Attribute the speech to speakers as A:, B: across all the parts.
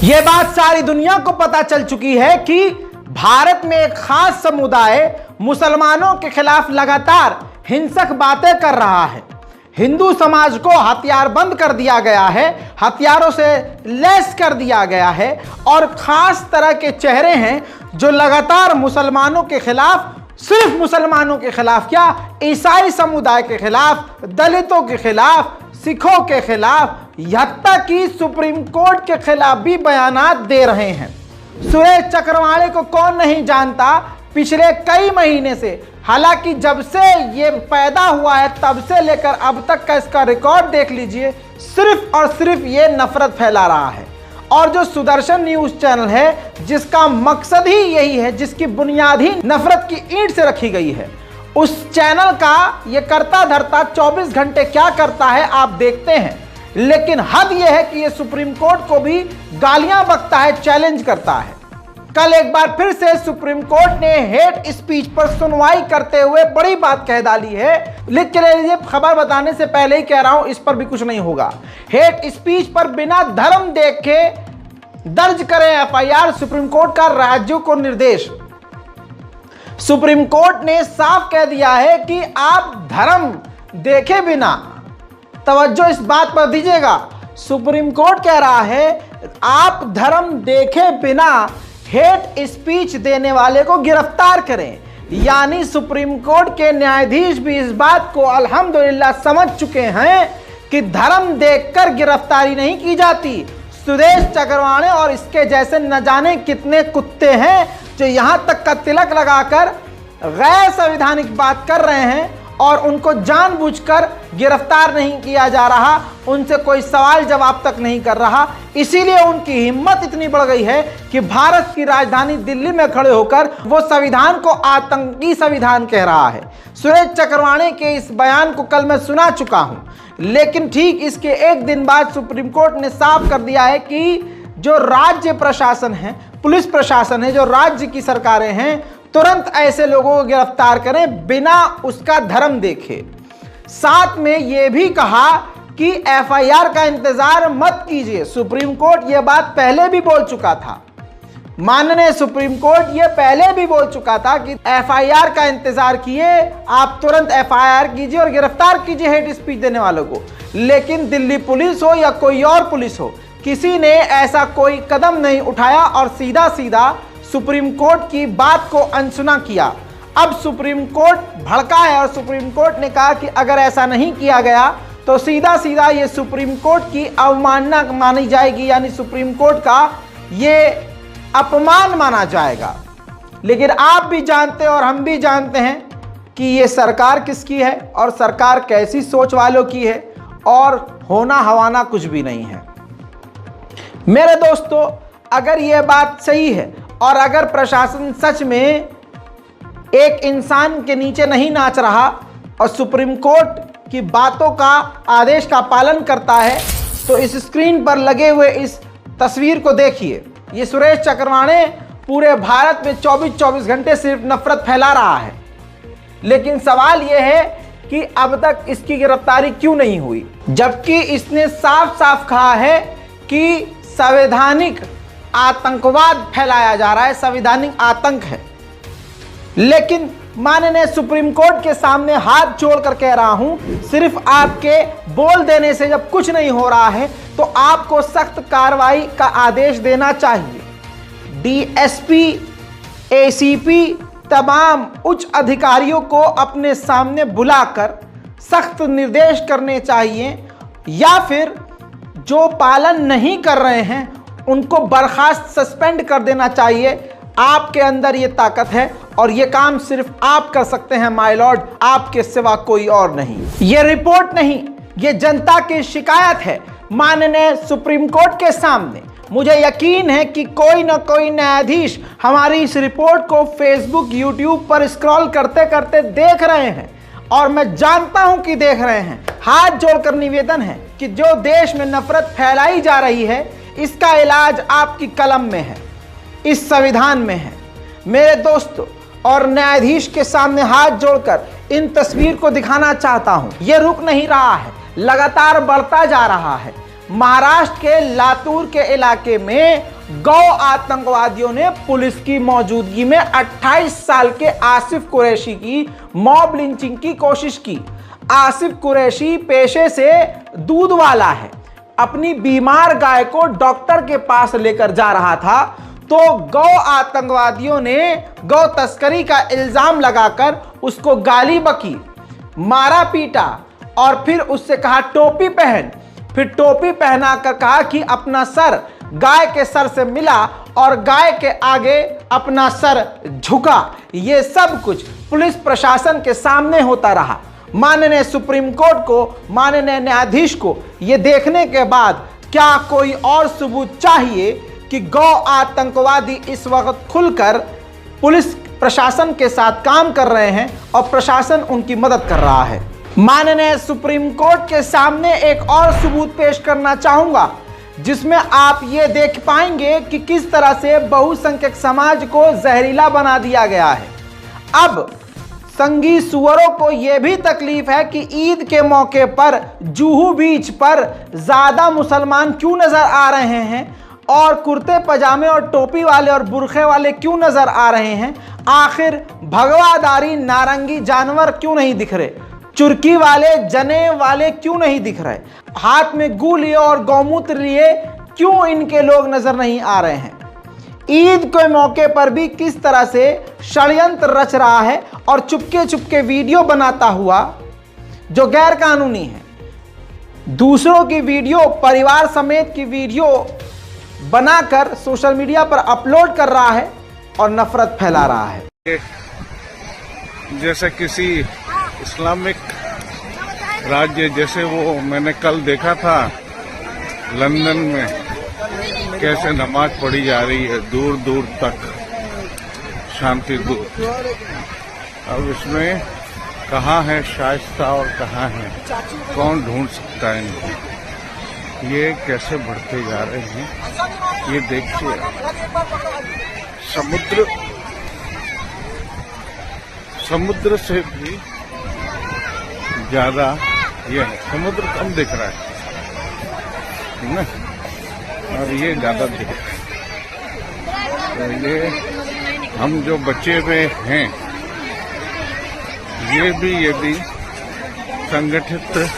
A: यह बात सारी दुनिया को पता चल चुकी है कि भारत में एक खास समुदाय मुसलमानों के खिलाफ लगातार हिंसक बातें कर रहा है। हिंदू समाज को हथियारबंद कर दिया गया है, हथियारों से लैस कर दिया गया है और खास तरह के चेहरे हैं जो लगातार मुसलमानों के खिलाफ, सिर्फ मुसलमानों के खिलाफ क्या, ईसाई समुदाय के खिलाफ, दलितों के खिलाफ, सिखों के खिलाफ, हत्ता की सुप्रीम कोर्ट के खिलाफ भी बयानात दे रहे हैं। सुरेश चक्रवाणे को कौन नहीं जानता पिछले कई महीने से, हालांकि जब से ये पैदा हुआ है तब से लेकर अब तक का इसका रिकॉर्ड देख लीजिए, सिर्फ और सिर्फ ये नफरत फैला रहा है। और जो सुदर्शन न्यूज चैनल है जिसका मकसद ही यही है, जिसकी बुनियाद ही नफरत की ईंट से रखी गई है, उस चैनल का ये करता धरता 24 घंटे क्या करता है आप देखते हैं। लेकिन हद यह है कि ये सुप्रीम कोर्ट को भी गालियां बकता है, चैलेंज करता है। कल एक बार फिर से सुप्रीम कोर्ट ने हेट स्पीच पर सुनवाई करते हुए बड़ी बात कह डाली है। लिख के ले लीजिए, खबर बताने से पहले ही कह रहा हूं, इस पर भी कुछ नहीं होगा। हेट स्पीच पर बिना धर्म देखे दर्ज करें एफआईआर, सुप्रीम कोर्ट का राज्यों को निर्देश। सुप्रीम कोर्ट ने साफ कह दिया है कि आप धर्म देखे बिना, तवज्जो इस बात पर दीजिएगा, सुप्रीम कोर्ट कह रहा है आप धर्म देखे बिना हेट स्पीच देने वाले को गिरफ्तार करें। यानी सुप्रीम कोर्ट के न्यायाधीश भी इस बात को अल्हम्दुलिल्लाह समझ चुके हैं कि धर्म देखकर गिरफ्तारी नहीं की जाती। सुरेश चक्रवाणे और इसके जैसे न जाने कितने कुत्ते हैं जो यहां तक का तिलक लगाकर गैर संवैधानिक बात कर रहे हैं और उनको जानबूझकर गिरफ्तार नहीं किया जा रहा, उनसे कोई सवाल जवाब तक नहीं कर रहा। इसीलिए उनकी हिम्मत इतनी बढ़ गई है कि भारत की राजधानी दिल्ली में खड़े होकर वो संविधान को आतंकी संविधान कह रहा है। सुरेश चक्रवाणे के इस बयान को कल मैं सुना चुका हूं, लेकिन ठीक इसके एक दिन बाद सुप्रीम कोर्ट ने साफ कर दिया है कि जो राज्य प्रशासन है, पुलिस प्रशासन है, जो राज्य की सरकारें हैं, तुरंत ऐसे लोगों को गिरफ्तार करें बिना उसका धर्म देखे। साथ में यह भी कहा कि एफआईआर का इंतजार मत कीजिए। सुप्रीम कोर्ट यह बात पहले भी बोल चुका था, माननीय सुप्रीम कोर्ट यह पहले भी बोल चुका था कि एफआईआर का इंतजार किए, आप तुरंत एफआईआर कीजिए और गिरफ्तार कीजिए हेट स्पीच देने वालों को। लेकिन दिल्ली पुलिस हो या कोई और पुलिस हो, किसी ने ऐसा कोई कदम नहीं उठाया और सीधा सीधा सुप्रीम कोर्ट की बात को अनसुना किया। अब सुप्रीम कोर्ट भड़का है और सुप्रीम कोर्ट ने कहा कि अगर ऐसा नहीं किया गया तो सीधा सीधा ये सुप्रीम कोर्ट की अवमानना मानी जाएगी, यानी सुप्रीम कोर्ट का ये अपमान माना जाएगा। लेकिन आप भी जानते हैं और हम भी जानते हैं कि ये सरकार किसकी है और सरकार कैसी सोच वालों की है, और होना हवाना कुछ भी नहीं है। मेरे दोस्तों, अगर यह बात सही है और अगर प्रशासन सच में एक इंसान के नीचे नहीं नाच रहा और सुप्रीम कोर्ट की बातों का, आदेश का पालन करता है, तो इस स्क्रीन पर लगे हुए इस तस्वीर को देखिए। ये सुरेश चक्रवाणे पूरे भारत में 24-24 घंटे सिर्फ नफरत फैला रहा है। लेकिन सवाल यह है कि अब तक इसकी गिरफ्तारी क्यों नहीं हुई, जबकि इसने साफ साफ कहा है कि संवैधानिक आतंकवाद फैलाया जा रहा है, संवैधानिक आतंक है। लेकिन माननीय सुप्रीम कोर्ट के सामने हाथ जोड़कर कह रहा हूं, सिर्फ आपके बोल देने से जब कुछ नहीं हो रहा है तो आपको सख्त कार्रवाई का आदेश देना चाहिए। डीएसपी, एसीपी, तमाम उच्च अधिकारियों को अपने सामने बुलाकर सख्त निर्देश करने चाहिए, या फिर जो पालन नहीं कर रहे हैं उनको बर्खास्त, सस्पेंड कर देना चाहिए। आपके अंदर ये ताकत है और ये काम सिर्फ आप कर सकते हैं माय लॉर्ड, आपके सिवा कोई और नहीं। ये रिपोर्ट नहीं, ये जनता की शिकायत है माननीय सुप्रीम कोर्ट के सामने। मुझे यकीन है कि कोई ना कोई न्यायाधीश हमारी इस रिपोर्ट को फेसबुक, यूट्यूब पर स्क्रॉल करते करते देख रहे हैं, और मैं जानता हूं कि देख रहे हैं। हाथ जोड़कर निवेदन है कि जो देश में नफरत फैलाई जा रही है, इसका इलाज आपकी कलम में है, इस संविधान में है। मेरे दोस्तों, और न्यायाधीश के सामने हाथ जोड़कर इन तस्वीर को दिखाना चाहता हूं, यह रुक नहीं रहा है, लगातार बढ़ता जा रहा है। महाराष्ट्र के लातूर के इलाके में गौ आतंकवादियों ने पुलिस की मौजूदगी में 28 साल के आसिफ कुरैशी की मॉब लिंचिंग की कोशिश की। आसिफ कुरैशी पेशे से दूध वाला है। अपनी बीमार गाय को डॉक्टर के पास लेकर जा रहा था तो गौ आतंकवादियों ने गौ तस्करी का इल्जाम लगाकर उसको गाली बकी, मारा पीटा और फिर उससे कहा टोपी पहन। फिर टोपी पहनाकर कहा कि अपना सर गाय के सर से मिला और गाय के आगे अपना सर झुका। ये सब कुछ पुलिस प्रशासन के सामने होता रहा। माननीय सुप्रीम कोर्ट को, माननीय न्यायाधीश को ये देखने के बाद क्या कोई और सबूत चाहिए कि गौ आतंकवादी इस वक्त खुलकर पुलिस प्रशासन के साथ काम कर रहे हैं और प्रशासन उनकी मदद कर रहा है। माननीय सुप्रीम कोर्ट के सामने एक और सबूत पेश करना चाहूंगा जिसमें आप ये देख पाएंगे कि किस तरह से बहुसंख्यक समाज को जहरीला बना दिया गया है। अब संगी सुअरों को यह भी तकलीफ है कि ईद के मौके पर जुहू बीच पर ज्यादा मुसलमान क्यों नजर आ रहे हैं और कुर्ते पजामे और टोपी वाले और बुरखे वाले क्यों नजर आ रहे हैं। आखिर भगवादारी नारंगी जानवर क्यों नहीं दिख रहे, चुरकी वाले जने वाले क्यों नहीं दिख रहे, हाथ में गू लिए और गौमूत्र लिए क्यों इनके लोग नजर नहीं आ रहे हैं। ईद के मौके पर भी किस तरह से षड्यंत्र रच रहा है और चुपके चुपके वीडियो बनाता हुआ जो गैर कानूनी है, दूसरों की वीडियो, परिवार समेत की वीडियो बनाकर सोशल मीडिया पर अपलोड कर रहा है और नफरत फैला रहा है।
B: जैसे किसी इस्लामिक राज्य जैसे वो मैंने कल देखा था लंदन में कैसे नमाज पढ़ी जा रही है दूर दूर तक शांति दूत। अब इसमें कहाँ है शाइस्ता और कहाँ है, कौन ढूंढ सकता है इनको। ये कैसे बढ़ते जा रहे हैं ये देखिए। समुद्र से भी ज्यादा ये है, समुद्र कम दिख रहा है ना और ये ज्यादा दिख रहा है। तो ये हम जो बचे हुए हैं ये भी संगठित।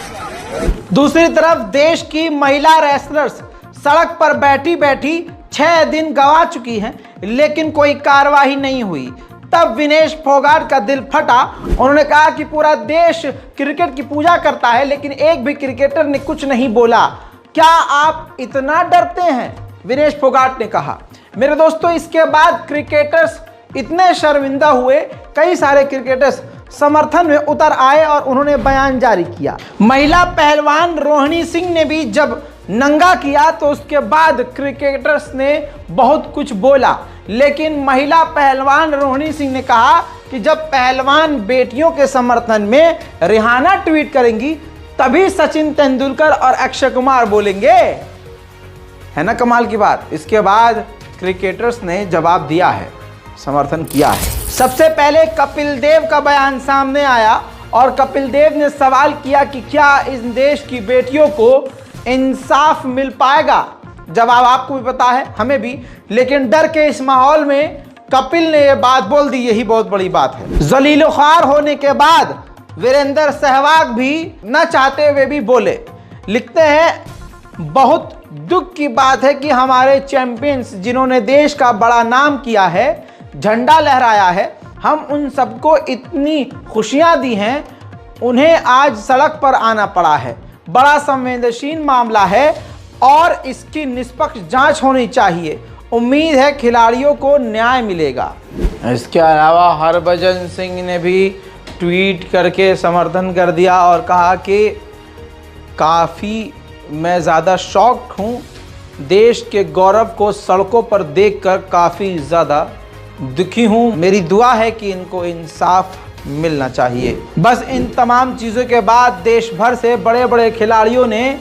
A: दूसरी तरफ देश की महिला रेसलर्स सड़क पर बैठी बैठी 6 दिन गवा चुकी हैं लेकिन कोई कार्रवाई नहीं हुई। तब विनेश फोगाट का दिल फटा। उन्होंने कहा कि पूरा देश क्रिकेट की पूजा करता है लेकिन एक भी क्रिकेटर ने कुछ नहीं बोला। क्या आप इतना डरते हैं, विनेश फोगाट ने कहा। मेरे दोस्तों, इसके बाद क्रिकेटर्स इतने शर्मिंदा हुए, कई सारे क्रिकेटर्स समर्थन में उतर आए और उन्होंने बयान जारी किया। महिला पहलवान रोहिणी सिंह ने भी जब नंगा किया तो उसके बाद क्रिकेटर्स ने बहुत कुछ बोला, लेकिन महिला पहलवान रोहिणी सिंह ने कहा कि जब पहलवान बेटियों के समर्थन में रिहाना ट्वीट करेंगी तभी सचिन तेंदुलकर और अक्षय कुमार बोलेंगे। है ना कमाल की बात। इसके बाद क्रिकेटर्स ने जवाब दिया है, समर्थन किया है। सबसे पहले कपिल देव का बयान सामने आया और कपिल देव ने सवाल किया कि क्या इस देश की बेटियों को इंसाफ मिल पाएगा। जवाब आपको भी पता है, हमें भी, लेकिन डर के इस माहौल में कपिल ने यह बात बोल दी, यही बहुत बड़ी बात है। जलीलो ख्वार होने के बाद वीरेंद्र सहवाग भी न चाहते हुए भी बोले। लिखते हैं, बहुत दुख की बात है कि हमारे चैंपियंस जिन्होंने देश का बड़ा नाम किया है, झंडा लहराया है, हम उन सबको इतनी खुशियां दी हैं, उन्हें आज सड़क पर आना पड़ा है। बड़ा संवेदनशील मामला है और इसकी निष्पक्ष जांच होनी चाहिए। उम्मीद है खिलाड़ियों को न्याय मिलेगा। इसके अलावा हरभजन सिंह ने भी ट्वीट करके समर्थन कर दिया और कहा कि काफ़ी मैं ज़्यादा शॉक्ड हूँ, देश के गौरव को सड़कों पर देखकर काफ़ी ज़्यादा दुखी हूँ। मेरी दुआ है कि इनको इंसाफ मिलना चाहिए। बस इन तमाम चीज़ों के बाद देश भर से बड़े बड़े खिलाड़ियों ने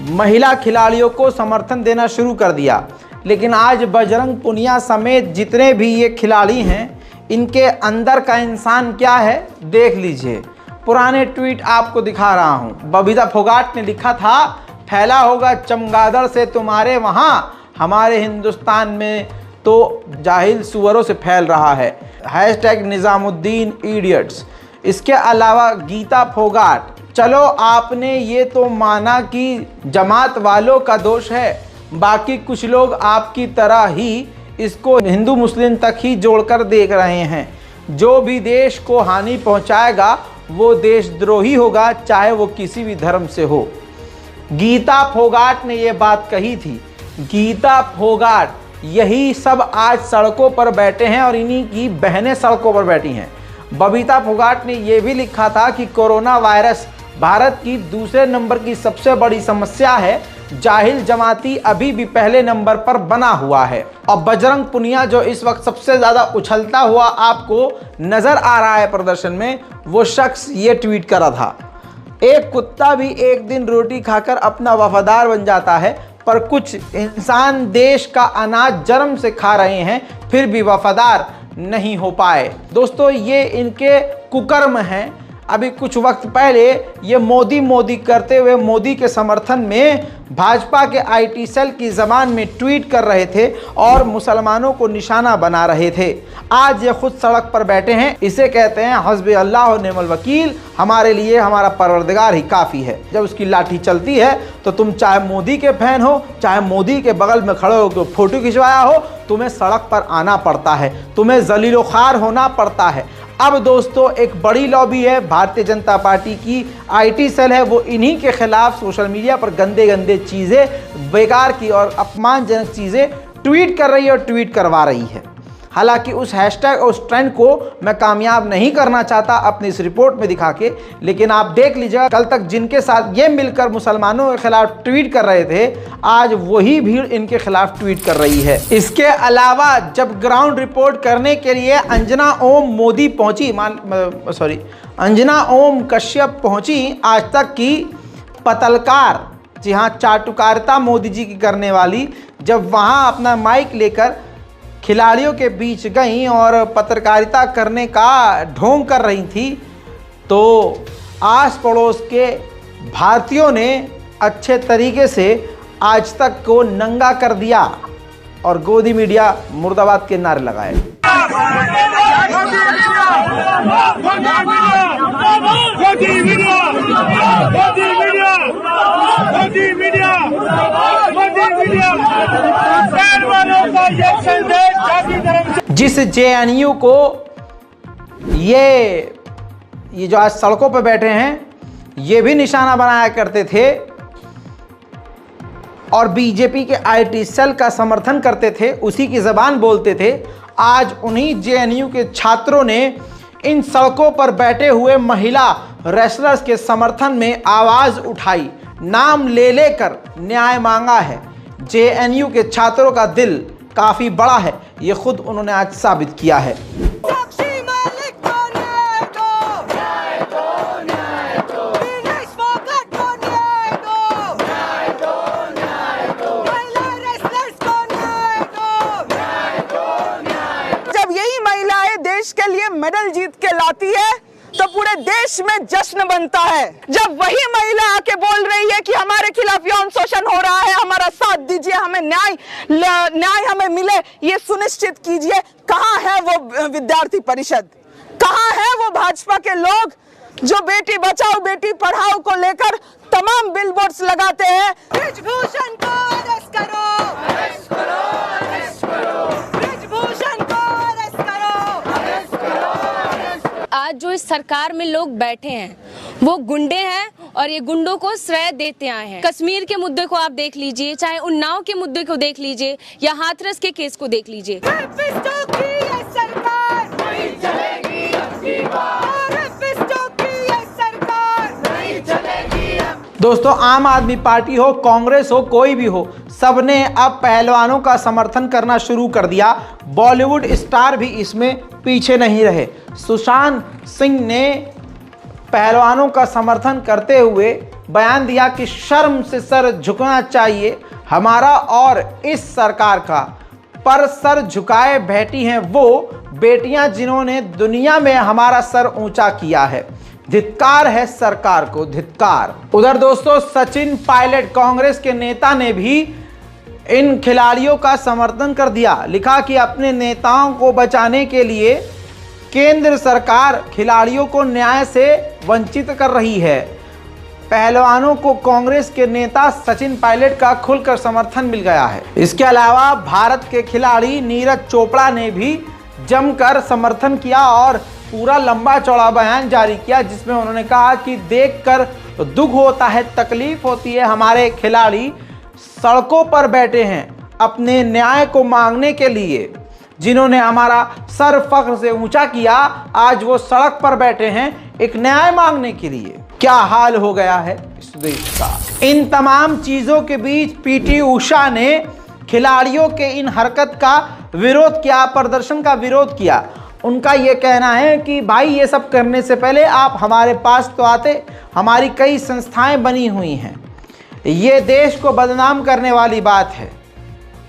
A: महिला खिलाड़ियों को समर्थन देना शुरू कर दिया। लेकिन आज बजरंग पुनिया समेत जितने भी ये खिलाड़ी हैं, इनके अंदर का इंसान क्या है देख लीजिए। पुराने ट्वीट आपको दिखा रहा हूँ। बबीता फोगाट ने लिखा था, फैला होगा चमगादड़ से तुम्हारे वहाँ, हमारे हिंदुस्तान में तो जाहिल सुअरों से फैल रहा है। Hashtag Nizamuddin idiots. इसके अलावा गीता फोगाट, चलो आपने ये तो माना कि जमात वालों का दोष है, बाकी कुछ लोग आपकी तरह ही इसको हिंदू मुस्लिम तक ही जोड़कर देख रहे हैं। जो भी देश को हानि पहुंचाएगा वो देशद्रोही होगा, चाहे वो किसी भी धर्म से हो। गीता फोगाट ने ये बात कही थी। गीता फोगाट, यही सब आज सड़कों पर बैठे हैं और इन्हीं की बहनें सड़कों पर बैठी हैं। बबीता फोगाट ने यह भी लिखा था कि कोरोना वायरस भारत की दूसरे नंबर की सबसे बड़ी समस्या है, जाहिल जमाती अभी भी पहले नंबर पर बना हुआ है। और बजरंग पुनिया जो इस वक्त सबसे ज़्यादा उछलता हुआ आपको नज़र आ रहा है प्रदर्शन में, वो शख्स ये ट्वीट करा था, एक कुत्ता भी एक दिन रोटी खाकर अपना वफादार बन जाता है, पर कुछ इंसान देश का अनाज जन्म से खा रहे हैं फिर भी वफादार नहीं हो पाए। दोस्तों, ये इनके कुकर्म हैं। अभी कुछ वक्त पहले ये मोदी करते हुए मोदी के समर्थन में भाजपा के आईटी सेल की ज़बान में ट्वीट कर रहे थे और मुसलमानों को निशाना बना रहे थे। आज ये खुद सड़क पर बैठे हैं। इसे कहते हैं हस्बी अल्लाह व निअमल वकील, हमारे लिए हमारा परवरदिगार ही काफ़ी है। जब उसकी लाठी चलती है तो तुम चाहे मोदी के फैन हो, चाहे मोदी के बगल में खड़े होकर फोटो खिंचवाया हो, तुम्हें सड़क पर आना पड़ता है, तुम्हें जलीलो ख्वार होना पड़ता है। अब दोस्तों, एक बड़ी लॉबी है भारतीय जनता पार्टी की, आईटी सेल है, वो इन्हीं के खिलाफ सोशल मीडिया पर गंदे गंदे चीज़ें, बेकार की और अपमानजनक चीज़ें ट्वीट कर रही है और ट्वीट करवा रही है। हालांकि उस हैशटैग और उस ट्रेंड को मैं कामयाब नहीं करना चाहता अपनी इस रिपोर्ट में दिखा के, लेकिन आप देख लीजिएगा कल तक जिनके साथ ये मिलकर मुसलमानों के खिलाफ ट्वीट कर रहे थे, आज वही भीड़ इनके खिलाफ ट्वीट कर रही है। इसके अलावा जब ग्राउंड रिपोर्ट करने के लिए अंजना ओम कश्यप पहुंची आज तक की पत्रकार, जी हाँ, चाटुकारिता मोदी जी की करने वाली, जब वहाँ अपना माइक लेकर खिलाड़ियों के बीच गईं और पत्रकारिता करने का ढोंग कर रही थी, तो आस पड़ोस के भारतीयों ने अच्छे तरीके से आज तक को नंगा कर दिया और गोदी मीडिया मुर्दाबाद के नारे लगाए। जिस जेएनयू को ये जो आज सड़कों पर बैठे हैं, ये भी निशाना बनाया करते थे और बीजेपी के आईटी सेल का समर्थन करते थे, उसी की ज़बान बोलते थे, आज उन्हीं जेएनयू के छात्रों ने इन सड़कों पर बैठे हुए महिला रेसलर्स के समर्थन में आवाज़ उठाई, नाम ले लेकर न्याय मांगा है। जेएनयू के छात्रों का दिल काफ़ी बड़ा है, ये खुद उन्होंने आज साबित किया है।
C: जब यही महिलाएं देश के लिए मेडल जीत के लाती है तो पूरे देश में जश्न बनता है। जब वही महिला आके बोल रही है कि हमारे खिलाफ यौन शोषण हो रहा है, हमारा साथ दीजिए, हमें न्याय हमें मिले, ये सुनिश्चित कीजिए, कहाँ है वो विद्यार्थी परिषद, कहाँ है वो भाजपा के लोग जो बेटी बचाओ बेटी पढ़ाओ को लेकर तमाम बिलबोर्ड्स लगाते हैं। ब्रिजभूषण को अरेस्ट करो, अरेस्ट करो, अरेस्ट करो, ब्रिजभूषण को अरेस्ट करो, अरेस्ट करो।
D: आज जो इस सरकार में लोग बैठे हैं वो गुंडे हैं और ये गुंडों को श्रेय देते आए हैं। कश्मीर के मुद्दे को आप देख लीजिए, चाहे उन्नाव के मुद्दे को देख लीजिए या हाथरस के केस को देख लीजिए।
A: दोस्तों, आम आदमी पार्टी हो, कांग्रेस हो, कोई भी हो, सबने अब पहलवानों का समर्थन करना शुरू कर दिया। बॉलीवुड स्टार भी इसमें पीछे नहीं रहे। सुशांत सिंह ने पहलवानों का समर्थन करते हुए बयान दिया कि शर्म से सर झुकना चाहिए हमारा और इस सरकार का। पर सर झुकाए बैठी हैं वो बेटियां जिन्होंने दुनिया में हमारा सर ऊंचा किया है। धिक्कार है सरकार को, धिक्कार। उधर दोस्तों, सचिन पायलट कांग्रेस के नेता ने भी इन खिलाड़ियों का समर्थन कर दिया। लिखा कि अपने नेताओं को बचाने के लिए केंद्र सरकार खिलाड़ियों को न्याय से वंचित कर रही है। पहलवानों को कांग्रेस के नेता सचिन पायलट का खुलकर समर्थन मिल गया है। इसके अलावा भारत के खिलाड़ी नीरज चोपड़ा ने भी जमकर समर्थन किया और पूरा लंबा चौड़ा बयान जारी किया, जिसमें उन्होंने कहा कि देखकर दुख होता है, तकलीफ होती है। हमारे खिलाड़ी सड़कों पर बैठे हैं अपने न्याय को मांगने के लिए। जिन्होंने हमारा सर फख्र से ऊंचा किया, आज वो सड़क पर बैठे हैं एक न्याय मांगने के लिए। क्या हाल हो गया है इस देश का। इन तमाम चीजों के बीच पीटी उषा ने खिलाड़ियों के इन हरकत का विरोध किया, प्रदर्शन का विरोध किया। उनका ये कहना है कि भाई ये सब करने से पहले आप हमारे पास तो आते, हमारी कई संस्थाएं बनी हुई हैं। ये देश को बदनाम करने वाली बात है।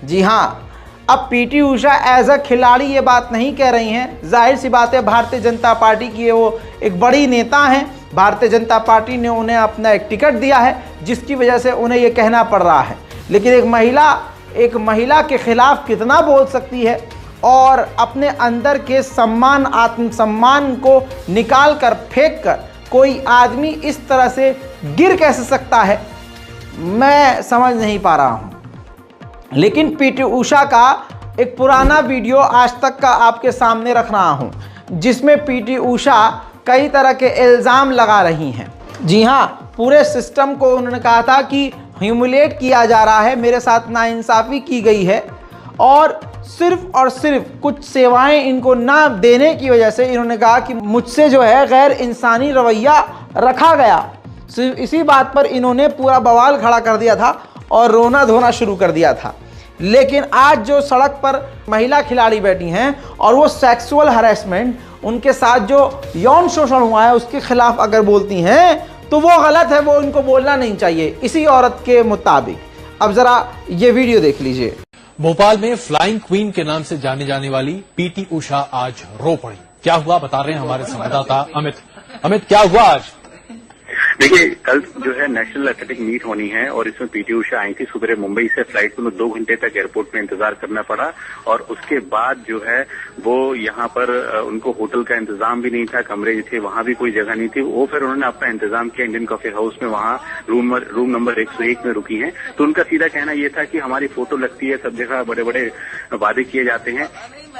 A: जी हाँ, अब पीटी उषा एज अ खिलाड़ी ये बात नहीं कह रही हैं। जाहिर सी बात है, भारतीय जनता पार्टी की वो एक बड़ी नेता हैं। भारतीय जनता पार्टी ने उन्हें अपना एक टिकट दिया है, जिसकी वजह से उन्हें ये कहना पड़ रहा है। लेकिन एक महिला के खिलाफ कितना बोल सकती है और अपने अंदर के सम्मान, आत्मसम्मान को निकाल कर फेंक कर कोई आदमी इस तरह से गिर कैसे सकता है, मैं समझ नहीं पा रहा हूँ। लेकिन पीटी उषा का एक पुराना वीडियो आज तक का आपके सामने रख रहा हूँ, जिसमें पीटी उषा कई तरह के इल्ज़ाम लगा रही हैं। जी हाँ, पूरे सिस्टम को उन्होंने कहा था कि ह्यूमिलेट किया जा रहा है, मेरे साथ नाइंसाफ़ी की गई है और सिर्फ कुछ सेवाएं इनको ना देने की वजह से इन्होंने कहा कि मुझसे जो है गैर इंसानी रवैया रखा गया। सिर्फ इसी बात पर इन्होंने पूरा बवाल खड़ा कर दिया था और रोना धोना शुरू कर दिया था। लेकिन आज जो सड़क पर महिला खिलाड़ी बैठी हैं और वो सेक्सुअल हरेसमेंट, उनके साथ जो यौन शोषण हुआ है उसके खिलाफ अगर बोलती हैं तो वो गलत है, वो इनको बोलना नहीं चाहिए इसी औरत के मुताबिक। अब जरा ये वीडियो देख लीजिए।
E: भोपाल में फ्लाइंग क्वीन के नाम से जाने जाने वाली पीटी उषा आज रो पड़ी। क्या हुआ बता रहे हैं हमारे संवाददाता अमित। अमित, क्या हुआ आज?
F: देखिए, कल जो है नेशनल एथलेटिक मीट होनी है और इसमें पीटी उषा आई थी सुबह मुंबई से। फ्लाइट में 2 घंटे तक एयरपोर्ट में इंतजार करना पड़ा और उसके बाद जो है वो यहाँ पर उनको होटल का इंतजाम भी नहीं था, कमरे थे वहां भी कोई जगह नहीं थी। वो फिर उन्होंने अपना इंतजाम किया इंडियन कॉफी हाउस में, वहां रूम नंबर 101 में रुकी हैं। तो उनका सीधा कहना यह था कि हमारी फोटो लगती है, सब जगह बड़े बड़े वादे किए जाते हैं।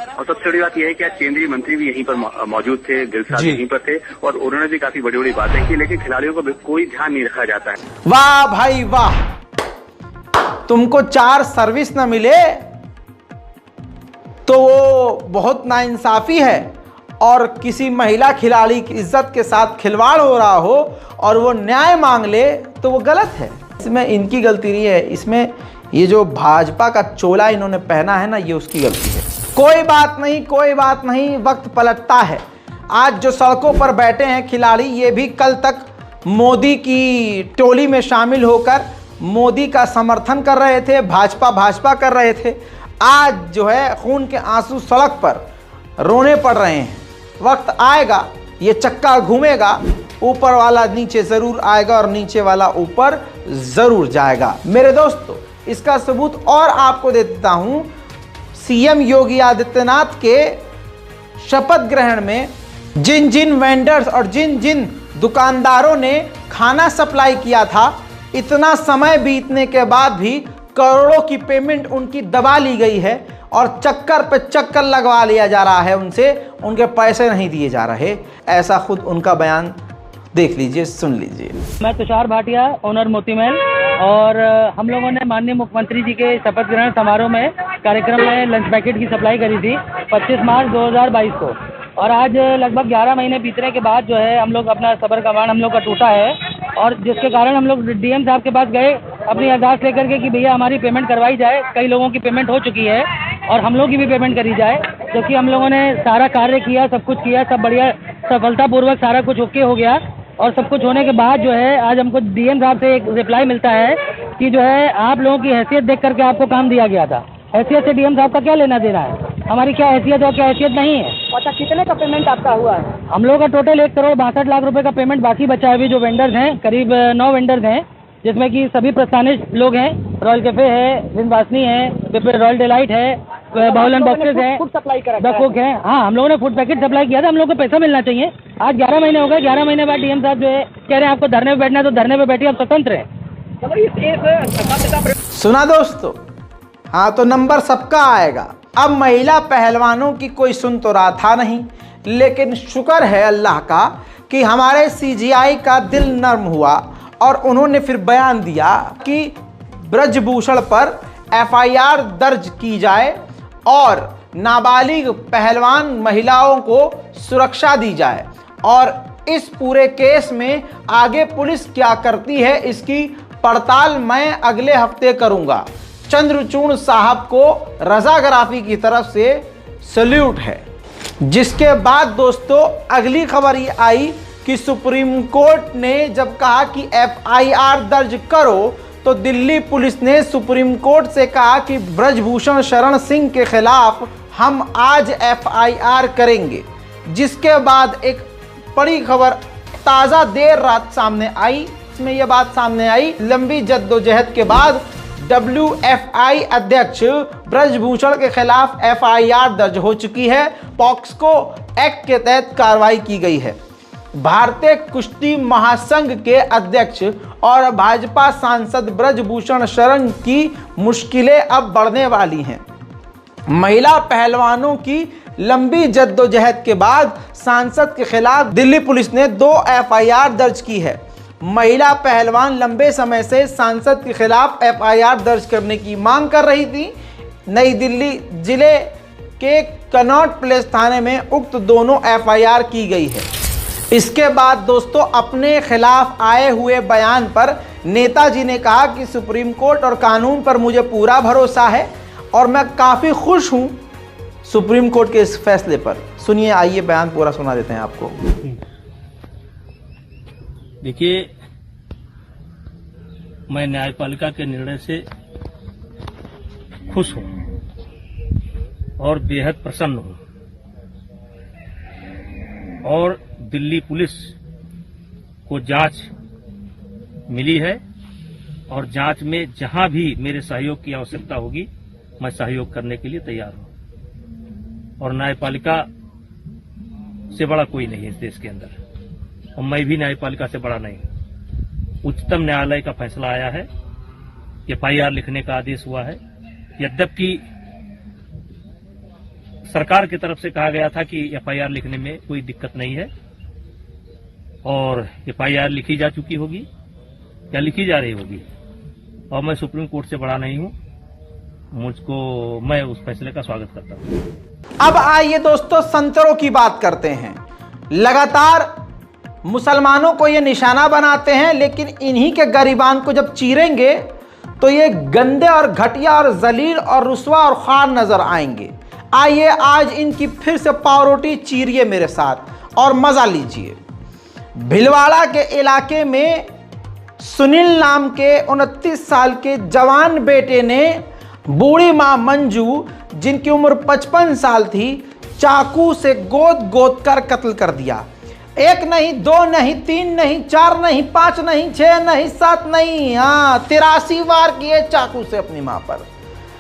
F: और सबसे बड़ी बात यह है कि आज केंद्रीय मंत्री भी यहीं पर मौजूद थे, गिल साहब यहीं पर थे और उन्होंने भी काफी बड़ी बड़ी बातें की, लेकिन खिलाड़ियों को कोई ध्यान नहीं रखा जाता है।
A: वाह भाई वाह, तुमको 4 सर्विस न मिले तो वो बहुत नाइंसाफी है। और किसी महिला खिलाड़ी की इज्जत के साथ खिलवाड़ हो रहा हो और वो न्याय मांग ले तो वो गलत है। इसमें इनकी गलती नहीं है, इसमें ये जो भाजपा का चोला इन्होंने पहना है ना, ये उसकी गलती है। कोई बात नहीं, वक्त पलटता है। आज जो सड़कों पर बैठे हैं खिलाड़ी, ये भी कल तक मोदी की टोली में शामिल होकर मोदी का समर्थन कर रहे थे, भाजपा कर रहे थे। आज जो है खून के आंसू सड़क पर रोने पड़ रहे हैं। वक्त आएगा, ये चक्का घूमेगा, ऊपर वाला नीचे ज़रूर आएगा और नीचे वाला ऊपर ज़रूर जाएगा। मेरे दोस्तों, इसका सबूत और आपको दे देता हूँ। सीएम योगी आदित्यनाथ के शपथ ग्रहण में जिन वेंडर्स और जिन दुकानदारों ने खाना सप्लाई किया था, इतना समय बीतने के बाद भी करोड़ों की पेमेंट उनकी दबा ली गई है और चक्कर पे चक्कर लगवा लिया जा रहा है उनसे, उनके पैसे नहीं दिए जा रहे। ऐसा खुद उनका बयान देख लीजिए, सुन लीजिए।
G: मैं तुषार भाटिया, ओनर मोती महल, और हम लोगों ने माननीय मुख्यमंत्री जी के शपथ ग्रहण समारोह में कार्यक्रम में लंच पैकेट की सप्लाई करी थी 25 मार्च 2022 को। और आज लगभग 11 महीने बीतने के बाद जो है हम लोग अपना सबर कमान हम लोग का टूटा है, और जिसके कारण हम लोग डीएम साहब के पास गए अपनी अरदास लेकर के कि भैया हमारी पेमेंट करवाई जाए। कई लोगों की पेमेंट हो चुकी है और हम लोग की भी पेमेंट करी जाए, क्योंकि हम लोगों ने सारा कार्य किया, सब कुछ किया, सब बढ़िया सफलतापूर्वक सारा कुछ ओके हो गया। और सब कुछ होने के बाद जो है आज हमको डीएम साहब से एक रिप्लाई मिलता है कि जो है आप लोगों की हैसियत देख करके आपको काम दिया गया था। हैसियत से डीएम साहब का क्या लेना देना है, हमारी क्या हैसियत है और क्या हैसियत नहीं है।
H: अच्छा, कितने का पेमेंट आपका हुआ है?
G: हम लोग का टोटल 1,62,00,000 रुपए का पेमेंट बाकी बचा है। अभी जो वेंडर्स हैं, करीब 9 वेंडर्स हैं, जिसमें कि सभी प्रस्थानिक लोग हैं, रॉयल कैफे है, विंदासनी है, रॉयल डिलाइट है, बाउल एंड बॉक्सेस है,
H: फूड सप्लाई करा
G: द कुक है। हाँ, हम लोगों ने फूड पैकेट सप्लाई किया था। हम लोग को पैसा मिलना चाहिए। आज 11 महीने हो गए। 11 महीने बाद डीएम साहब जो है कह रहे हैं आपको धरने पे बैठना है, तो धरने पे बैठिए, आप स्वतंत्र हैं।
A: सुना दोस्तों? हाँ, तो नंबर सबका आएगा। अब महिला पहलवानों की कोई सुन तो रहा था नहीं, लेकिन शुक्र है अल्लाह का कि हमारे सीजीआई का दिल नर्म हुआ और उन्होंने फिर बयान दिया कि ब्रजभूषण पर एफआईआर दर्ज की जाए और नाबालिग पहलवान महिलाओं को सुरक्षा दी जाए। और इस पूरे केस में आगे पुलिस क्या करती है इसकी पड़ताल मैं अगले हफ्ते करूंगा। चंद्रचूड़ साहब को रजाग्राफी की तरफ से सल्यूट है। जिसके बाद दोस्तों अगली खबर ये आई कि सुप्रीम कोर्ट ने जब कहा कि एफआईआर दर्ज करो, तो दिल्ली पुलिस ने सुप्रीम कोर्ट से कहा कि ब्रजभूषण शरण सिंह के खिलाफ हम आज एफआईआर करेंगे। जिसके बाद एक बड़ी खबर ताज़ा देर रात सामने आई। इसमें यह बात सामने आई, लंबी जद्दोजहद के बाद WFI अध्यक्ष ब्रजभूषण के खिलाफ एफआईआर दर्ज हो चुकी है। पॉक्सको एक्ट के तहत कार्रवाई की गई है। भारतीय कुश्ती महासंघ के अध्यक्ष और भाजपा सांसद ब्रजभूषण शरण की मुश्किलें अब बढ़ने वाली हैं। महिला पहलवानों की लंबी जद्दोजहद के बाद सांसद के खिलाफ दिल्ली पुलिस ने 2 एफआईआर दर्ज की है। महिला पहलवान लंबे समय से सांसद के खिलाफ एफआईआर दर्ज करने की मांग कर रही थी। नई दिल्ली जिले के कनॉट प्लेस थाने में उक्त दोनों एफआईआर की गई है। इसके बाद दोस्तों अपने खिलाफ आए हुए बयान पर नेताजी ने कहा कि सुप्रीम कोर्ट और कानून पर मुझे पूरा भरोसा है और मैं काफ़ी खुश हूं सुप्रीम कोर्ट के इस फैसले पर। सुनिए, आइए बयान पूरा सुना देते हैं आपको।
I: देखिए, मैं न्यायपालिका के निर्णय से खुश हूं और बेहद प्रसन्न हूं और दिल्ली पुलिस को जांच मिली है और जांच में जहां भी मेरे सहयोग की आवश्यकता होगी मैं सहयोग करने के लिए तैयार हूं। और न्यायपालिका से बड़ा कोई नहीं है इस देश के अंदर, और मैं भी न्यायपालिका से बड़ा नहीं हूं। उच्चतम न्यायालय का फैसला आया है, एफआईआर लिखने का आदेश हुआ है। यद्यपि सरकार की तरफ से कहा गया था कि एफआईआर लिखने में कोई दिक्कत नहीं है और एफआईआर लिखी जा चुकी होगी या लिखी जा रही होगी, और मैं सुप्रीम कोर्ट से बड़ा नहीं हूं। मैं उस फैसले का स्वागत करता हूं।
A: अब आइए दोस्तों संतरों की बात करते हैं। लगातार मुसलमानों को ये निशाना बनाते हैं, लेकिन इन्हीं के गरीबान को जब चीरेंगे तो ये गंदे और घटिया और जलील और रुस्वा और ख़ार नजर आएंगे। आइए आज इनकी फिर से पावरोटी चीरिए मेरे साथ और मजा लीजिए। भिलवाड़ा के इलाके में सुनील नाम के 29 साल के जवान बेटे ने बूढ़ी मां मंजू, जिनकी उम्र 55 साल थी, चाकू से गोद गोद कर कत्ल कर दिया। 1 नहीं, 2 नहीं, 3 नहीं, 4 नहीं, 5 नहीं, 6 नहीं, 7 नहीं, 83 वार किए चाकू से अपनी मां पर।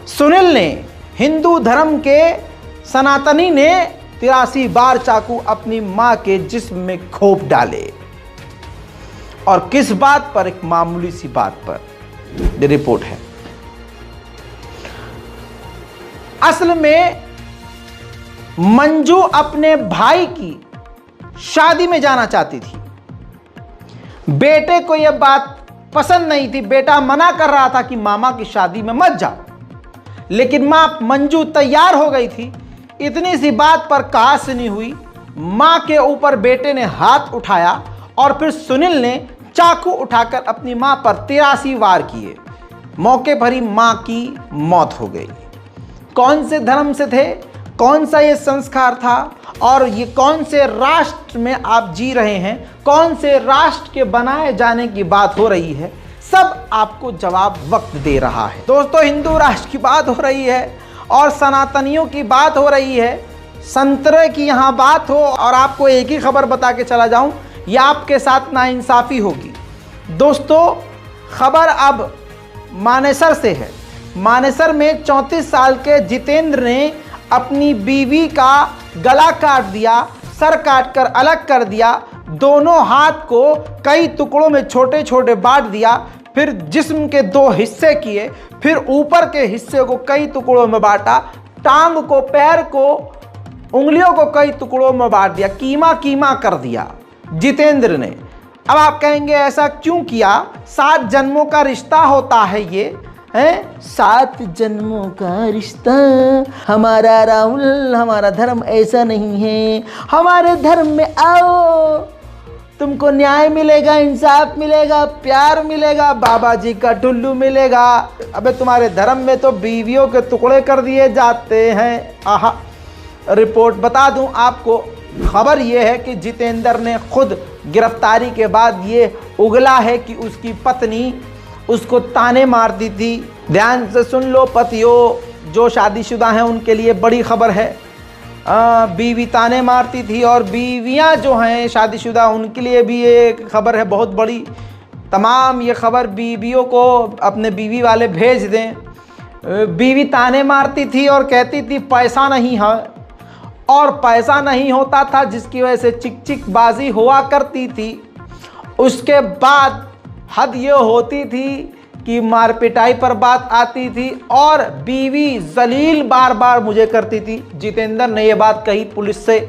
A: सुनील ने, हिंदू धर्म के सनातनी ने 83 बार चाकू अपनी मां के जिस्म में घोंप डाले। और किस बात पर? एक मामूली सी बात पर। ये रिपोर्ट है। असल में मंजू अपने भाई की शादी में जाना चाहती थी। बेटे को यह बात पसंद नहीं थी। बेटा मना कर रहा था कि मामा की शादी में मत जाओ, लेकिन मां मंजू तैयार हो गई थी। इतनी सी बात पर कहा सुनी हुई, मां के ऊपर बेटे ने हाथ उठाया और फिर सुनील ने चाकू उठाकर अपनी मां पर 83 वार किए। मौके पर ही मां की मौत हो गई। कौन से धर्म से थे, कौन सा ये संस्कार था और ये कौन से राष्ट्र में आप जी रहे हैं, कौन से राष्ट्र के बनाए जाने की बात हो रही है, सब आपको जवाब वक्त दे रहा है। दोस्तों, हिंदू राष्ट्र की बात हो रही है और सनातनियों की बात हो रही है, संतरे की यहाँ बात हो और आपको एक ही खबर बता के चला जाऊं, यह आपके साथ नाइंसाफ़ी होगी। दोस्तों, खबर अब मानेसर से है। मानेसर में 34 साल के जितेंद्र ने अपनी बीवी का गला काट दिया, सर काट कर अलग कर दिया, दोनों हाथ को कई टुकड़ों में छोटे छोटे बांट दिया, फिर जिस्म के 2 हिस्से किए, फिर ऊपर के हिस्से को कई टुकड़ों में बांटा, टांग को, पैर को, उंगलियों को कई टुकड़ों में बांट दिया, कीमा कीमा कर दिया जितेंद्र ने। अब आप कहेंगे ऐसा क्यों किया? 7 जन्मों का रिश्ता होता है ये, है 7 जन्मों का रिश्ता हमारा राहुल, हमारा धर्म ऐसा नहीं है। हमारे धर्म में आओ, तुमको न्याय मिलेगा, इंसाफ मिलेगा, प्यार मिलेगा, बाबा जी का टुल्लू मिलेगा। अबे तुम्हारे धर्म में तो बीवियों के टुकड़े कर दिए जाते हैं। आहा, रिपोर्ट बता दूं आपको, खबर यह है कि जितेंद्र ने खुद गिरफ्तारी के बाद ये उगला है कि उसकी पत्नी उसको ताने मारती थी। ध्यान से सुन लो पतियों, जो शादीशुदा हैं उनके लिए बड़ी खबर है। बीवी ताने मारती थी, और बीवियां जो हैं शादीशुदा उनके लिए भी ये खबर है बहुत बड़ी। तमाम ये खबर बीवियों को अपने बीवी वाले भेज दें। बीवी ताने मारती थी और कहती थी पैसा नहीं है, और पैसा नहीं होता था जिसकी वजह से चिक चिक बाजी हुआ करती थी। उसके बाद हद ये होती थी कि मार पिटाई पर बात आती थी, और बीवी जलील बार बार मुझे करती थी। जितेंद्र ने ये बात कही पुलिस से,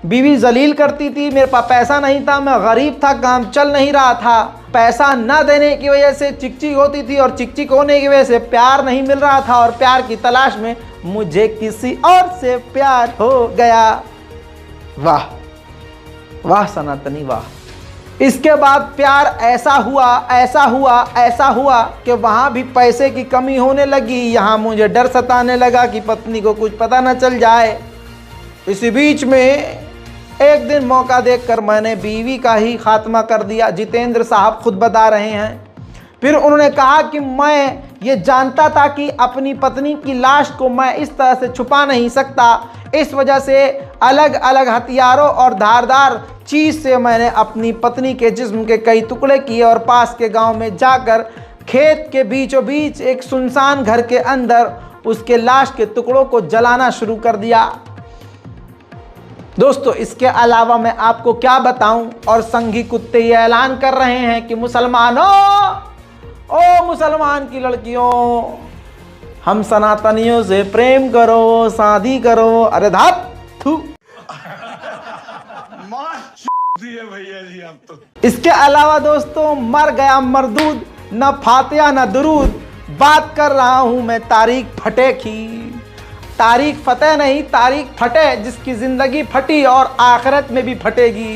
A: बीवी जलील करती थी, मेरे पास पैसा नहीं था, मैं गरीब था, काम चल नहीं रहा था, पैसा न देने की वजह से चिकचिक होती थी, और चिकचिक होने की वजह से प्यार नहीं मिल रहा था, और प्यार की तलाश में मुझे किसी और से प्यार हो गया। वाह वाह सनातनी वाह। इसके बाद प्यार ऐसा हुआ, ऐसा हुआ, ऐसा हुआ कि वहाँ भी पैसे की कमी होने लगी। यहाँ मुझे डर सताने लगा कि पत्नी को कुछ पता न चल जाए। इसी बीच में एक दिन मौका देखकर मैंने बीवी का ही खात्मा कर दिया। जितेंद्र साहब खुद बता रहे हैं। फिर उन्होंने कहा कि मैं ये जानता था कि अपनी पत्नी की लाश को मैं इस तरह से छुपा नहीं सकता, इस वजह से अलग अलग हथियारों और धारदार चीज़ से मैंने अपनी पत्नी के जिस्म के कई टुकड़े किए, और पास के गांव में जाकर खेत के बीचों बीच एक सुनसान घर के अंदर उसके लाश के टुकड़ों को जलाना शुरू कर दिया। दोस्तों, इसके अलावा मैं आपको क्या बताऊं, और संघी कुत्ते ये ऐलान कर रहे हैं कि मुसलमानों, ओ मुसलमान की लड़कियों, हम सनातनियों से प्रेम करो, शादी करो। अरे धात थू। भैया जी आप तो। इसके अलावा दोस्तों, मर गया मरदूद, न फातिहा न दुरूद। बात कर रहा हूं मैं तारीख फटे की। तारीख फतेह नहीं, तारीख फटे, जिसकी जिंदगी फटी और आखिरत में भी फटेगी।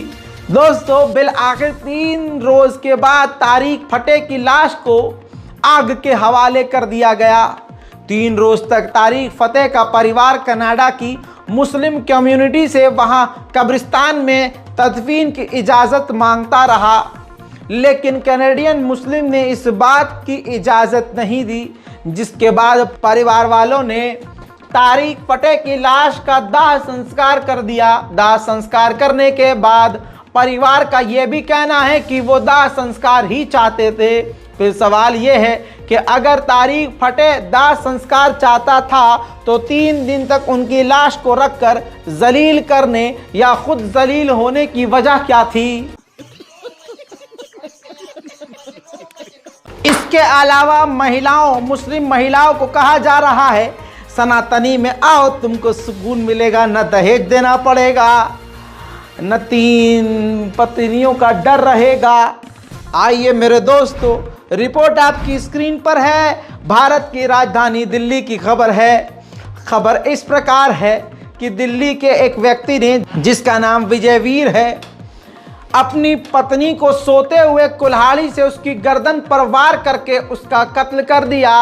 A: दोस्तों, बिल आखिर 3 रोज के बाद तारीख फटे की लाश को आग के हवाले कर दिया गया। 3 रोज तक तारीख फतेह का परिवार कनाडा की मुस्लिम कम्युनिटी से वहां कब्रिस्तान में तदफीन की इजाज़त मांगता रहा, लेकिन कैनेडियन मुस्लिम ने इस बात की इजाज़त नहीं दी, जिसके बाद परिवार वालों ने तारीख फटे की लाश का दाह संस्कार कर दिया। दाह संस्कार करने के बाद परिवार का यह भी कहना है कि वो दाह संस्कार ही चाहते थे। फिर सवाल ये है कि अगर तारीख फटे दाह संस्कार चाहता था तो 3 दिन तक उनकी लाश को रखकर जलील करने या खुद जलील होने की वजह क्या थी? इसके अलावा महिलाओं, मुस्लिम महिलाओं को कहा जा रहा है सनातनी में आओ, तुमको सुकून मिलेगा, न दहेज देना पड़ेगा, न 3 पत्नियों का डर रहेगा। आइए मेरे दोस्तों, रिपोर्ट आपकी स्क्रीन पर है। भारत की राजधानी दिल्ली की खबर है। खबर इस प्रकार है कि दिल्ली के एक व्यक्ति ने, जिसका नाम विजयवीर है, अपनी पत्नी को सोते हुए कुल्हाड़ी से उसकी गर्दन पर वार करके उसका कत्ल कर दिया।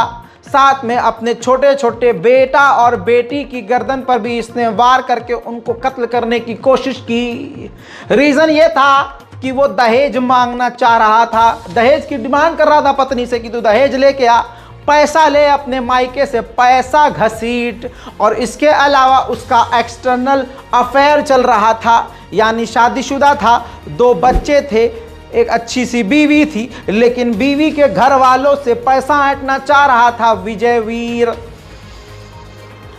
A: साथ में अपने छोटे छोटे बेटा और बेटी की गर्दन पर भी इसने वार करके उनको कत्ल करने की कोशिश की। रीज़न ये था कि वो दहेज मांगना चाह रहा था, दहेज की डिमांड कर रहा था पत्नी से कि तू दहेज लेके आ, पैसा ले अपने मायके से, पैसा घसीट। और इसके अलावा उसका एक्सटर्नल अफेयर चल रहा था, यानी शादीशुदा था, 2 बच्चे थे, एक अच्छी सी बीवी थी, लेकिन बीवी के घर वालों से पैसा ऐंठना चाह रहा था विजय वीर,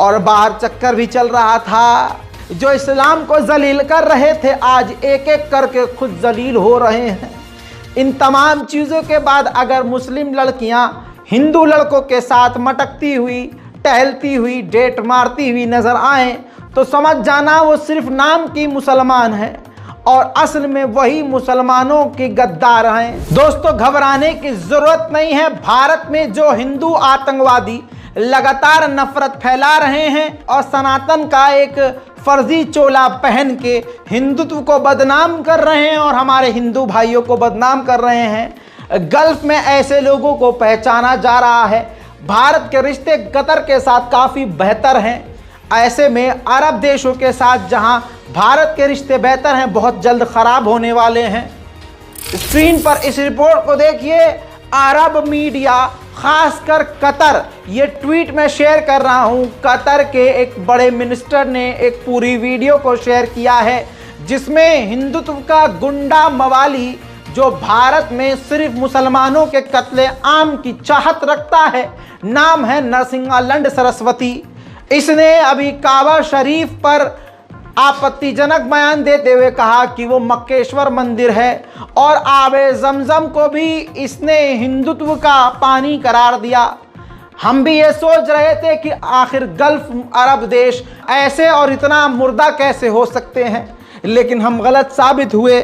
A: और बाहर चक्कर भी चल रहा था। जो इस्लाम को जलील कर रहे थे आज एक एक करके खुद जलील हो रहे हैं। इन तमाम चीज़ों के बाद अगर मुस्लिम लड़कियां हिंदू लड़कों के साथ मटकती हुई, टहलती हुई, डेट मारती हुई नजर आए तो समझ जाना वो सिर्फ नाम की मुसलमान है और असल में वही मुसलमानों की गद्दार हैं। दोस्तों, घबराने की जरूरत नहीं है। भारत में जो हिंदू आतंकवादी लगातार नफरत फैला रहे हैं और सनातन का एक फर्जी चोला पहन के हिंदुत्व को बदनाम कर रहे हैं और हमारे हिंदू भाइयों को बदनाम कर रहे हैं, गल्फ में ऐसे लोगों को पहचाना जा रहा है। भारत के रिश्ते कतर के साथ काफ़ी बेहतर हैं, ऐसे में अरब देशों के साथ जहां भारत के रिश्ते बेहतर हैं, बहुत जल्द ख़राब होने वाले हैं। स्क्रीन पर इस रिपोर्ट को देखिए। अरब मीडिया, खासकर कतर, ये ट्वीट मैं शेयर कर रहा हूं। कतर के एक बड़े मिनिस्टर ने एक पूरी वीडियो को शेयर किया है जिसमें हिंदुत्व का गुंडा मवाली जो भारत में सिर्फ मुसलमानों के कत्ले आम की चाहत रखता है, नाम है नरसिंहालंड सरस्वती। इसने अभी काबा शरीफ पर आपत्तिजनक बयान देते हुए कहा कि वो मक्केश्वर मंदिर है और आबे जमजम को भी इसने हिंदुत्व का पानी करार दिया। हम भी ये सोच रहे थे कि आखिर गल्फ अरब देश ऐसे और इतना मुर्दा कैसे हो सकते हैं, लेकिन हम गलत साबित हुए।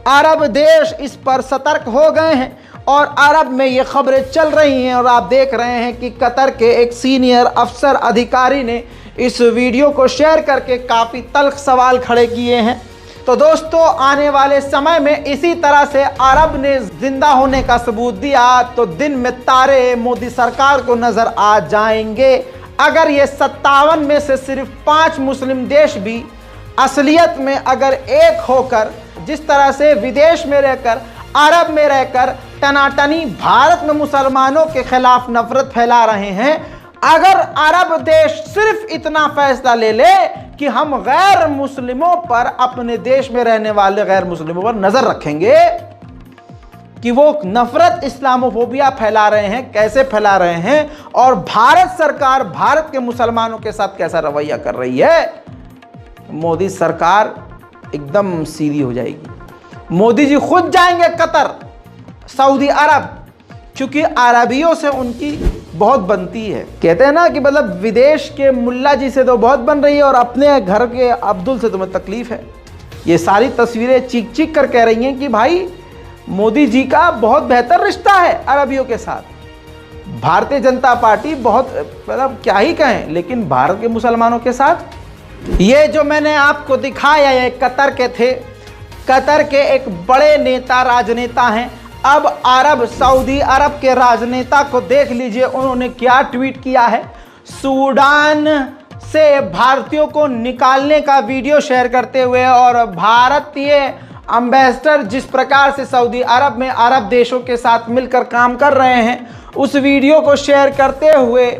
A: अरब देश इस पर सतर्क हो गए हैं और अरब में ये खबरें चल रही हैं और आप देख रहे हैं कि कतर के एक सीनियर अफसर अधिकारी ने इस वीडियो को शेयर करके काफ़ी तल्ख सवाल खड़े किए हैं। तो दोस्तों, आने वाले समय में इसी तरह से अरब ने जिंदा होने का सबूत दिया तो दिन में तारे मोदी सरकार को नजर आ जाएंगे। अगर ये 57 में से सिर्फ 5 मुस्लिम देश भी असलियत में अगर एक होकर जिस तरह से विदेश में रहकर, अरब में रहकर टनाटनी भारत में मुसलमानों के खिलाफ नफरत फैला रहे हैं, अगर अरब देश सिर्फ इतना फैसला ले ले कि हम गैर मुस्लिमों पर, अपने देश में रहने वाले गैर मुस्लिमों पर नजर रखेंगे कि वो नफरत, इस्लामोफोबिया फैला रहे हैं, कैसे फैला रहे हैं और भारत सरकार भारत के मुसलमानों के साथ कैसा रवैया कर रही है, मोदी सरकार एकदम सीधी हो जाएगी। मोदी जी खुद जाएंगे कतर, सऊदी अरब, क्योंकि अरबियों से उनकी बहुत बनती है। कहते हैं ना कि मतलब विदेश के मुल्ला जी से तो बहुत बन रही है और अपने घर के अब्दुल से तुम्हें तकलीफ है। ये सारी तस्वीरें चीख चीख कर कह रही हैं कि भाई मोदी जी का बहुत बेहतर रिश्ता है अरबियों के साथ। भारतीय जनता पार्टी बहुत, मतलब क्या ही कहें, लेकिन भारत के मुसलमानों के साथ। ये जो मैंने आपको दिखाया ये कतर के थे। कतर के एक बड़े नेता, राजनेता हैं। अब अरब, सऊदी अरब के राजनेता को देख लीजिए, उन्होंने क्या ट्वीट किया है। सूडान से भारतीयों को निकालने का वीडियो शेयर करते हुए और भारतीय एम्बेसडर जिस प्रकार से सऊदी अरब में अरब देशों के साथ मिलकर काम कर रहे हैं, उस वीडियो को शेयर करते हुए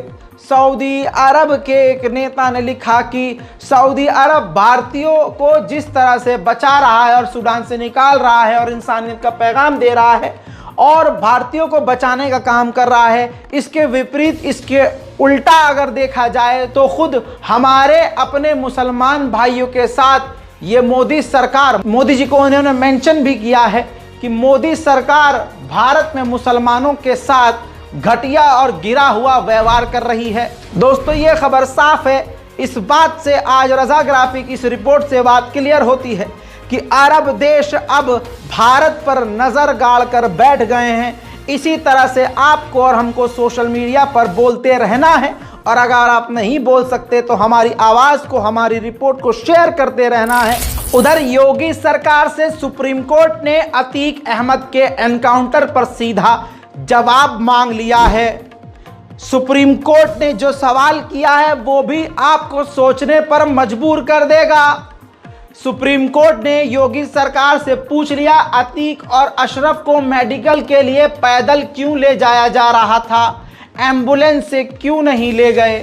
A: सऊदी अरब के एक नेता ने लिखा कि सऊदी अरब भारतीयों को जिस तरह से बचा रहा है और सूडान से निकाल रहा है और इंसानियत का पैगाम दे रहा है और भारतीयों को बचाने का काम कर रहा है, इसके विपरीत, इसके उल्टा अगर देखा जाए तो खुद हमारे अपने मुसलमान भाइयों के साथ ये मोदी सरकार, मोदी जी को उन्होंने मेंशन भी किया है कि मोदी सरकार भारत में मुसलमानों के साथ घटिया और गिरा हुआ व्यवहार कर रही है। दोस्तों, ये खबर साफ है। इस बात से आज रजा ग्राफिक इस रिपोर्ट से बात क्लियर होती है कि अरब देश अब भारत पर नजर गाड़ कर बैठ गए हैं। इसी तरह से आपको और हमको सोशल मीडिया पर बोलते रहना है और अगर आप नहीं बोल सकते तो हमारी आवाज को, हमारी रिपोर्ट को शेयर करते रहना है। उधर योगी सरकार से सुप्रीम कोर्ट ने अतीक अहमद के एनकाउंटर पर सीधा जवाब मांग लिया है। सुप्रीम कोर्ट ने जो सवाल किया है वो भी आपको सोचने पर मजबूर कर देगा। सुप्रीम कोर्ट ने योगी सरकार से पूछ लिया, अतीक और अशरफ को मेडिकल के लिए पैदल क्यों ले जाया जा रहा था, एम्बुलेंस से क्यों नहीं ले गए।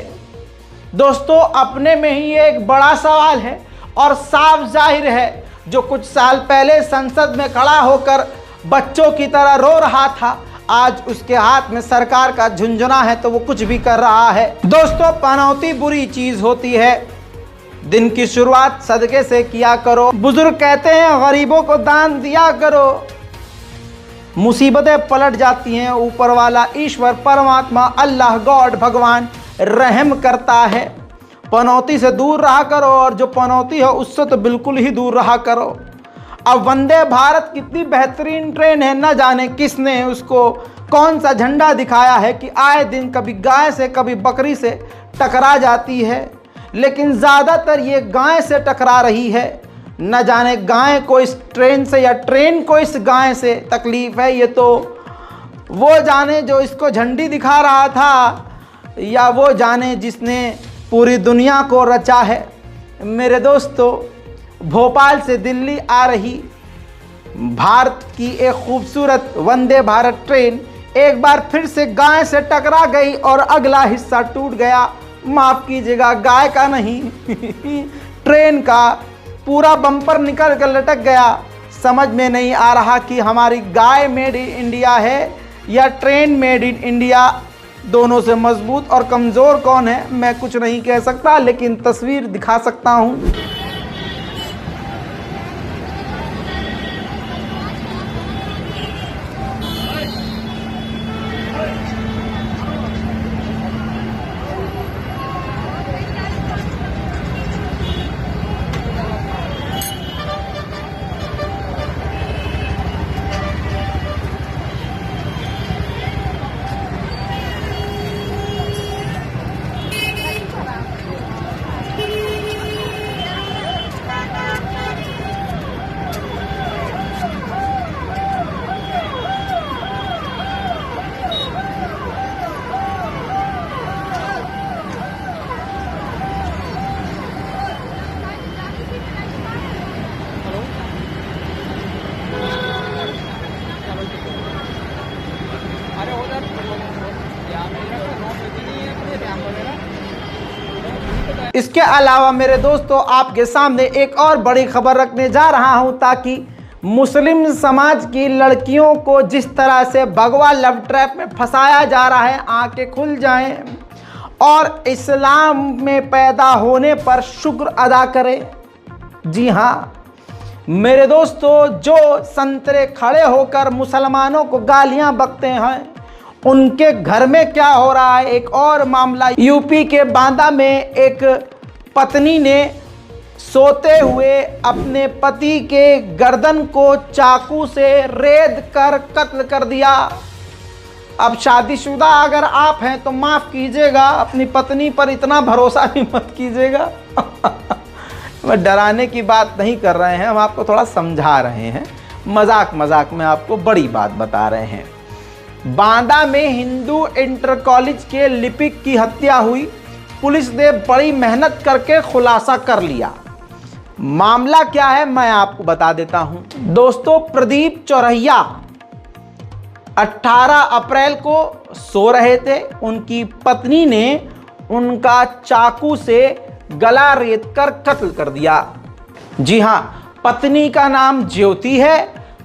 A: दोस्तों, अपने में ही ये एक बड़ा सवाल है और साफ जाहिर है जो कुछ साल पहले संसद में खड़ा होकर बच्चों की तरह रो रहा था, आज उसके हाथ में सरकार का झुंझुना है तो वो कुछ भी कर रहा है। दोस्तों, पनौती बुरी चीज होती है। दिन की शुरुआत सदके से किया करो। बुजुर्ग कहते हैं गरीबों को दान दिया करो। मुसीबतें पलट जाती हैं। ऊपर वाला ईश्वर परमात्मा अल्लाह गॉड भगवान रहम करता है। पनौती से दूर रहा करो, और जो पनौती है उससे तो बिल्कुल ही दूर रहा करो। अब वंदे भारत कितनी बेहतरीन ट्रेन है, न जाने किसने उसको कौन सा झंडा दिखाया है कि आए दिन कभी गाय से कभी बकरी से टकरा जाती है, लेकिन ज़्यादातर ये गाय से टकरा रही है। न जाने गाय को इस ट्रेन से या ट्रेन को इस गाय से तकलीफ़ है, ये तो वो जाने जो इसको झंडी दिखा रहा था, या वो जाने जिसने पूरी दुनिया को रचा है। मेरे दोस्तों, भोपाल से दिल्ली आ रही भारत की एक खूबसूरत वंदे भारत ट्रेन एक बार फिर से गाय से टकरा गई और अगला हिस्सा टूट गया। माफ़ कीजिएगा, गाय का नहीं ट्रेन का पूरा बम्पर निकल कर लटक गया। समझ में नहीं आ रहा कि हमारी गाय मेड इन इंडिया है या ट्रेन मेड इन इंडिया। दोनों से मजबूत और कमज़ोर कौन है मैं कुछ नहीं कह सकता, लेकिन तस्वीर दिखा सकता हूँ। इसके अलावा मेरे दोस्तों, आपके सामने एक और बड़ी खबर रखने जा रहा हूं, ताकि मुस्लिम समाज की लड़कियों को जिस तरह से भगवा लव ट्रैप में फंसाया जा रहा है, आंखें खुल जाएं और इस्लाम में पैदा होने पर शुक्र अदा करें। जी हाँ मेरे दोस्तों, जो संतरे खड़े होकर मुसलमानों को गालियां बकते हैं, उनके घर में क्या हो रहा है। एक और मामला, यूपी के बांदा में एक पत्नी ने सोते हुए अपने पति के गर्दन को चाकू से रेद कर कत्ल कर दिया। अब शादीशुदा अगर आप हैं तो माफ़ कीजिएगा, अपनी पत्नी पर इतना भरोसा भी मत कीजिएगा। मैं डराने की बात नहीं कर रहे हैं, हम आपको थोड़ा समझा रहे हैं, मजाक मजाक में आपको बड़ी बात बता रहे हैं। बांदा में हिंदू इंटर कॉलेज के लिपिक की हत्या हुई। पुलिस ने बड़ी मेहनत करके खुलासा कर लिया। मामला क्या है मैं आपको बता देता हूं। दोस्तों, प्रदीप चौरहिया 18 अप्रैल को सो रहे थे। उनकी पत्नी ने उनका चाकू से गला रेत कर कत्ल कर दिया। जी हां, पत्नी का नाम ज्योति है,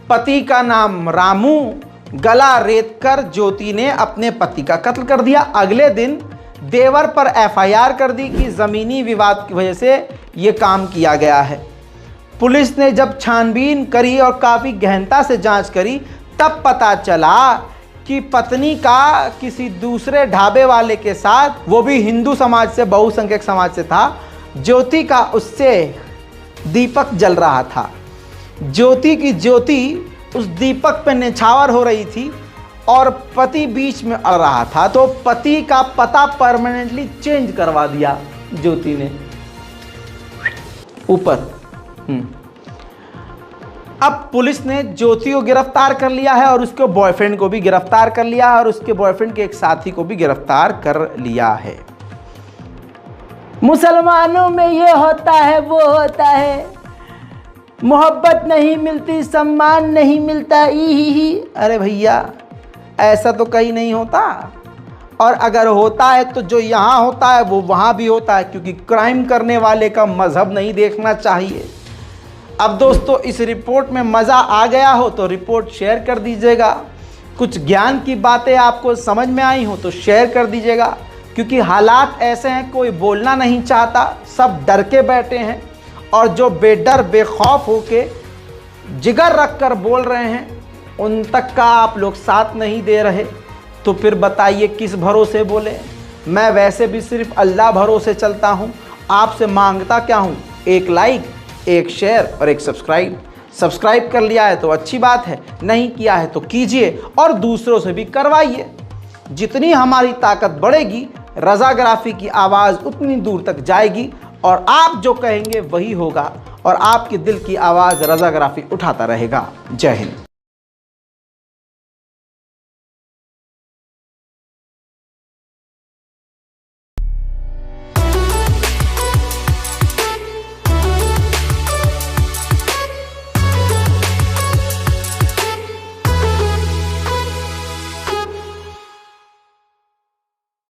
A: पति का नाम रामू। गला रेत कर ज्योति ने अपने पति का कत्ल कर दिया। अगले दिन देवर पर एफआईआर कर दी कि ज़मीनी विवाद की वजह से ये काम किया गया है। पुलिस ने जब छानबीन करी और काफ़ी गहनता से जांच करी, तब पता चला कि पत्नी का किसी दूसरे ढाबे वाले के साथ, वो भी हिंदू समाज से, बहुसंख्यक समाज से था, ज्योति का उससे दीपक जल रहा था। ज्योति की ज्योति उस दीपक पे निछावर हो रही थी और पति बीच में अड़ रहा था, तो पति का पता परमानेंटली चेंज करवा दिया ज्योति ने ऊपर। अब पुलिस ने ज्योति को गिरफ्तार कर लिया है और उसके बॉयफ्रेंड को भी गिरफ्तार कर लिया है और उसके बॉयफ्रेंड के एक साथी को भी गिरफ्तार कर लिया है। मुसलमानों में ये होता है, वो होता है, मोहब्बत नहीं मिलती, सम्मान नहीं मिलता, ही। अरे भैया, ऐसा तो कहीं नहीं होता, और अगर होता है तो जो यहाँ होता है वो वहाँ भी होता है, क्योंकि क्राइम करने वाले का मजहब नहीं देखना चाहिए। अब दोस्तों इस रिपोर्ट में मज़ा आ गया हो तो रिपोर्ट शेयर कर दीजिएगा, कुछ ज्ञान की बातें आपको समझ में आई हो तो शेयर कर दीजिएगा, क्योंकि हालात ऐसे हैं कोई बोलना नहीं चाहता, सब डर के बैठे हैं और जो बेडर बेखौफ होके जिगर रख कर बोल रहे हैं उन तक का आप लोग साथ नहीं दे रहे, तो फिर बताइए किस भरोसे बोले। मैं वैसे भी सिर्फ अल्लाह भरोसे चलता हूँ, आपसे मांगता क्या हूँ, एक लाइक, एक शेयर और एक सब्सक्राइब कर लिया है तो अच्छी बात है, नहीं किया है तो कीजिए और दूसरों से भी करवाइए। जितनी हमारी ताकत बढ़ेगी रज़ाग्राफ़ी की आवाज़ उतनी दूर तक जाएगी और आप जो कहेंगे वही होगा और आपके दिल की आवाज़ रज़ाग्राफ़ी उठाता रहेगा। जय हिंद।